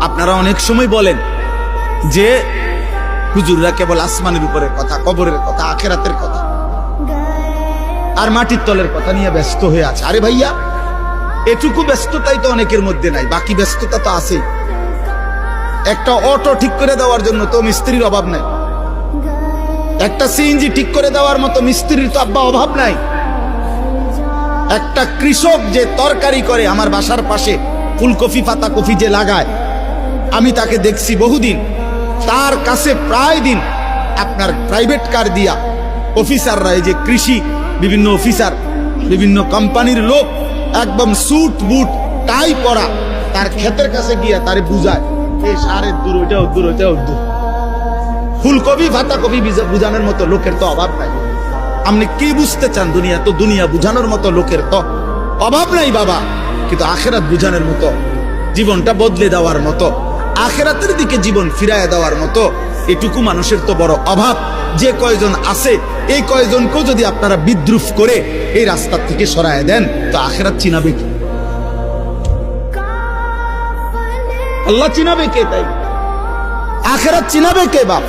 আপনারা অনেক সময় বলেন যে হুজুররা কেবল আসমানের উপরের কথা, কবরের কথা, আখিরাতের কথা আর মাটির তলের কথা নিয়ে ব্যস্ত হয়ে আছে। আরে ভাইয়া, এটুকু ব্যস্ততাই তো অনেকের মধ্যে নাই, বাকি ব্যস্ততা তো আছেই। একটা অটো ঠিক করে দেওয়ার জন্য তো মিস্ত্রির অভাব নাই, একটা সিএনজি ঠিক করে দেওয়ার মতো মিস্ত্রির তো আব্বা অভাব নাই। একটা কৃষক যে তরকারি করে, আমার বাসার পাশে ফুলকপি পাতা কপি যে লাগায়, আমি তাকে দেখছি বহুদিন। তার কাছে প্রায় দিন আপনার প্রাইভেট কার দিয়া অফিসাররা, এই যে কৃষি বিভিন্ন অফিসার, বিভিন্ন কোম্পানির লোক একদম স্যুট বুট টাই পরা তার ক্ষেতের কাছে গিয়া তারে বুঝায়, এই সারের দূর, ওইটাও দূর, ওইটাও দূর। ফুলকপি পাতা কপি বুঝানোর মতো লোকের তো অভাব নাই। আপনি কি বুঝতে চান? দুনিয়া তো, দুনিয়া বুঝানোর মতো লোকের তো অভাব নাই বাবা। কিন্তু আখেরাত বুঝানোর মতো, জীবনটা বদলে দেওয়ার মতো, আখেরাতের দিকে জীবন ফিরায় দেওয়ার মতো এটুকু মানুষের তো বড় অভাব। যে কয়জন আছে, এই কয়জনকেও যদি আপনারা বিদ্রুপ করে এই রাস্তা থেকে সরায় দেন, তো আখেরাত চিনাবে কি? আল্লাহ চিনাবে কে? তাই আখেরাত চিনাবে কে বাপ?